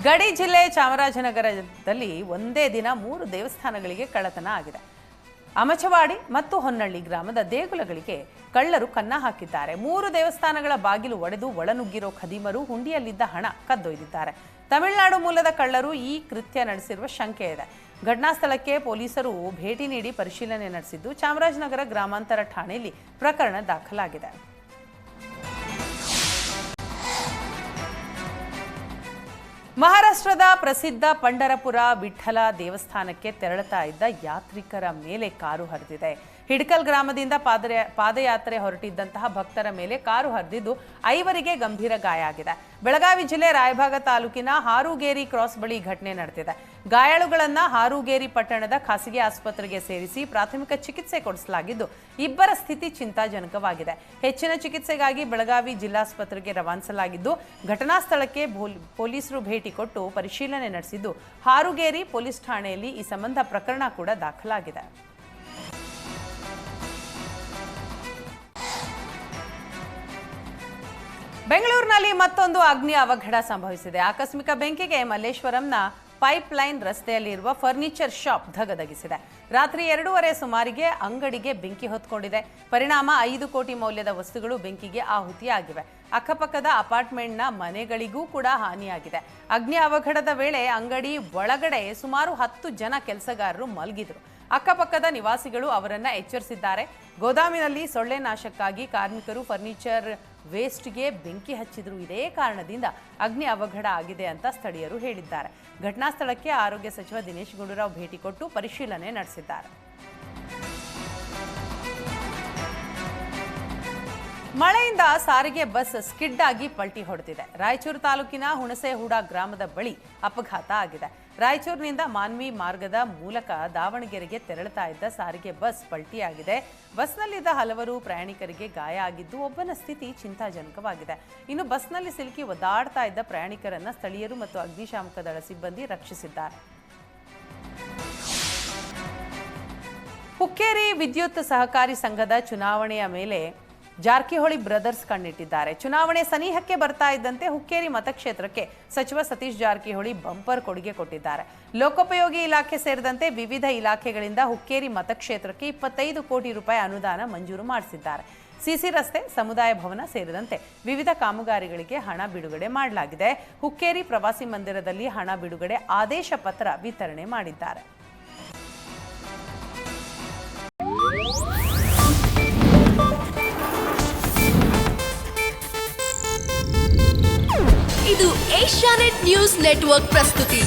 ಗಡಿ ಜಿಲ್ಲೆ ಚಾಮರಾಜನಗರದಲ್ಲಿ ಒಂದೇ ದಿನ 3 ದೇವಸ್ಥಾನಗಳಿಗೆ ಕಳ್ಳತನ ಆಗಿದೆ. ಅಮಚವಾಡಿ ಮತ್ತು ಹೊನ್ನಳ್ಳಿ ಗ್ರಾಮದ ದೇಗುಲಗಳಿಗೆ ಕಳ್ಳರು ಕನ್ನ ಹಾಕಿದ್ದಾರೆ. 3 ದೇವಸ್ಥಾನಗಳ ಬಾಗಿಲು ಒಡೆದು ಒಳನುಗ್ಗಿರೋ ಖದೀಮರು ಹುಂಡಿಯಲ್ಲಿದ್ದ ಹಣ ಕದ್ದೊಯ್ದಿದ್ದಾರೆ. ತಮಿಳುನಾಡು ಮೂಲದ ಕಳ್ಳರು ಈ ಕೃತ್ಯ ನಡೆಸಿರುವ ಶಂಕೆ ಇದೆ. ಘಟನಾ ಸ್ಥಳಕ್ಕೆ ಪೊಲೀಸರು ಭೇಟಿ ನೀಡಿ ಪರಿಶೀಲನೆ ನಡೆಸಿದ್ದು ಚಾಮರಾಜನಗರ ಗ್ರಾಮಾಂತರ ಠಾಣೆಯಲ್ಲಿ ಪ್ರಕರಣ ದಾಖಲಾಗಿದೆ. ಮಹಾರಾಷ್ಟ್ರದ ಪ್ರಸಿದ್ಧ ಪಂಢರಪುರ ವಿಠ್ಠಲ ದೇವಸ್ಥಾನಕ್ಕೆ ತೆರಳುತ್ತಾ ಇದ್ದ ಯಾತ್ರಿಕರ ಮೇಲೆ ಕಾರು ಹರಿದಿದೆ. ಹಿಡಕಲ್ ಗ್ರಾಮದಿಂದ ಪಾದಯಾತ್ರೆ ಹೊರಟಿದ್ದಂತಹ ಭಕ್ತರ ಮೇಲೆ ಕಾರು ಹರಿದಿದ್ದು 5 ಗಂಭೀರ ಗಾಯ ಆಗಿದೆ. ಬೆಳಗಾವಿ ಜಿಲ್ಲೆ ರಾಯಭಾಗ ತಾಲೂಕಿನ ಹಾರೂಗೇರಿ ಕ್ರಾಸ್ ಬಳಿ ಘಟನೆ ನಡೆದಿದೆ. ಗಾಯಾಳುಗಳನ್ನ ಹಾರೂಗೇರಿ ಪಟ್ಟಣದ ಖಾಸಗಿ ಆಸ್ಪತ್ರೆಗೆ ಸೇರಿಸಿ ಪ್ರಾಥಮಿಕ ಚಿಕಿತ್ಸೆ ಕೊಡಿಸಲಾಗಿದ್ದು ಇಬ್ಬರ ಸ್ಥಿತಿ ಚಿಂತಾಜನಕವಾಗಿದೆ. ಹೆಚ್ಚಿನ ಚಿಕಿತ್ಸೆಗಾಗಿ ಬೆಳಗಾವಿ ಜಿಲ್ಲಾಸ್ಪತ್ರೆಗೆ ರವಾನಿಸಲಾಗಿದ್ದು ಘಟನಾ ಸ್ಥಳಕ್ಕೆ ಪೊಲೀಸರು ಭೇಟಿ ಕೊಟ್ಟು ಪರಿಶೀಲನೆ ನಡೆಸಿದ್ದು ಹಾರೂಗೇರಿ ಪೊಲೀಸ್ ಠಾಣೆಯಲ್ಲಿ ಈ ಸಂಬಂಧ ಪ್ರಕರಣ ಕೂಡ ದಾಖಲಾಗಿದೆ. ಬೆಂಗಳೂರಿನಲ್ಲಿ ಮತ್ತೊಂದು ಅಗ್ನಿ ಅವಘಡ ಸಂಭವಿಸಿದೆ. ಆಕಸ್ಮಿಕ ಬೆಂಕಿಗೆ ಮಲ್ಲೇಶ್ವರಂನ ಪೈಪ್ಲೈನ್ ರಸ್ತೆಯಲ್ಲಿರುವ ಫರ್ನಿಚರ್ ಶಾಪ್ ಧಗಧಗಿಸಿದೆ. ರಾತ್ರಿ 2:30 ಸುಮಾರಿಗೆ ಅಂಗಡಿಗೆ ಬೆಂಕಿ ಹೊತ್ಕೊಂಡಿದೆ. ಪರಿಣಾಮ 5 ಕೋಟಿ ಮೌಲ್ಯದ ವಸ್ತುಗಳು ಬೆಂಕಿಗೆ ಆಹುತಿಯಾಗಿವೆ. ಅಕ್ಕಪಕ್ಕದ ಅಪಾರ್ಟ್ಮೆಂಟ್ನ ಮನೆಗಳಿಗೂ ಕೂಡ ಹಾನಿಯಾಗಿದೆ. ಅಗ್ನಿ ಅವಘಡದ ವೇಳೆ ಅಂಗಡಿ ಒಳಗಡೆ ಸುಮಾರು 10 ಜನ ಕೆಲಸಗಾರರು ಮಲಗಿದ್ರು. ಅಕ್ಕಪಕ್ಕದ ನಿವಾಸಿಗಳು ಅವರನ್ನ ಎಚ್ಚರಿಸಿದ್ದಾರೆ. ಗೋದಾಮಿನಲ್ಲಿ ಸೊಳ್ಳೆ ನಾಶಕ್ಕಾಗಿ ಕಾರ್ಮಿಕರು ಫರ್ನಿಚರ್ ವೇಸ್ಟ್ಗೆ ಬೆಂಕಿ ಹಚ್ಚಿದ್ರು. ಇದೇ ಕಾರಣದಿಂದ ಅಗ್ನಿ ಅವಘಡ ಆಗಿದೆ ಅಂತ ಸ್ಥಳೀಯರು ಹೇಳಿದ್ದಾರೆ. ಘಟನಾ ಸ್ಥಳಕ್ಕೆ ಆರೋಗ್ಯ ಸಚಿವ ದಿನೇಶ್ ಗುಂಡೂರಾವ್ ಭೇಟಿ ಕೊಟ್ಟು ಪರಿಶೀಲನೆ ನಡೆಸಿದ್ದಾರೆ. ಮಳೆಯಿಂದ ಸಾರಿಗೆ ಬಸ್ ಸ್ಕಿಡ್ ಆಗಿ ಪಲ್ಟಿ ಹೊಡೆದಿದೆ. ರಾಯಚೂರು ತಾಲೂಕಿನ ಹುಣಸೆಹೂಡ ಗ್ರಾಮದ ಬಳಿ ಅಪಘಾತ ಆಗಿದೆ. ರಾಯಚೂರಿನಿಂದ ಮಾನ್ವಿ ಮಾರ್ಗದ ಮೂಲಕ ದಾವಣಗೆರೆಗೆ ತೆರಳುತ್ತಾ ಇದ್ದ ಸಾರಿಗೆ ಬಸ್ ಪಲ್ಟಿಯಾಗಿದೆ. ಬಸ್ನಲ್ಲಿದ್ದ ಹಲವರು ಪ್ರಯಾಣಿಕರಿಗೆ ಗಾಯ ಆಗಿದ್ದು ಒಬ್ಬನ ಸ್ಥಿತಿ ಚಿಂತಾಜನಕವಾಗಿದೆ. ಇನ್ನು ಬಸ್ನಲ್ಲಿ ಸಿಲುಕಿ ಒದ್ದಾಡ್ತಾ ಇದ್ದ ಪ್ರಯಾಣಿಕರನ್ನ ಸ್ಥಳೀಯರು ಮತ್ತು ಅಗ್ನಿಶಾಮಕ ದಳ ಸಿಬ್ಬಂದಿ ರಕ್ಷಿಸಿದ್ದಾರೆ. ಹುಕ್ಕೇರಿ ವಿದ್ಯುತ್ ಸಹಕಾರಿ ಸಂಘದ ಚುನಾವಣೆಯ ಮೇಲೆ ಜಾರಕಿಹೊಳಿ ಬ್ರದರ್ಸ್ ಕಣ್ಣಿಟ್ಟಿದ್ದಾರೆ. ಚುನಾವಣೆ ಸನಿಹಕ್ಕೆ ಬರ್ತಾ ಇದ್ದಂತೆ ಹುಕ್ಕೇರಿ ಮತಕ್ಷೇತ್ರಕ್ಕೆ ಸಚಿವ ಸತೀಶ್ ಜಾರಕಿಹೊಳಿ ಬಂಪರ್ ಕೊಡುಗೆ ಕೊಟ್ಟಿದ್ದಾರೆ. ಲೋಕೋಪಯೋಗಿ ಇಲಾಖೆ ಸೇರಿದಂತೆ ವಿವಿಧ ಇಲಾಖೆಗಳಿಂದ ಹುಕ್ಕೇರಿ ಮತಕ್ಷೇತ್ರಕ್ಕೆ 25 ಕೋಟಿ ರೂಪಾಯಿ ಅನುದಾನ ಮಂಜೂರು ಮಾಡಿಸಿದ್ದಾರೆ. ಸಿಸಿ ರಸ್ತೆ, ಸಮುದಾಯ ಭವನ ಸೇರಿದಂತೆ ವಿವಿಧ ಕಾಮಗಾರಿಗಳಿಗೆ ಹಣ ಬಿಡುಗಡೆ ಮಾಡಲಾಗಿದೆ. ಹುಕ್ಕೇರಿ ಪ್ರವಾಸಿ ಮಂದಿರದಲ್ಲಿ ಹಣ ಬಿಡುಗಡೆ ಆದೇಶ ಪತ್ರ ವಿತರಣೆ ಮಾಡಿದ್ದಾರೆ. ಇದು ಏಷ್ಯಾನೆಟ್ ನ್ಯೂಸ್ ನೆಟ್ವರ್ಕ್ ಪ್ರಸ್ತುತಿ.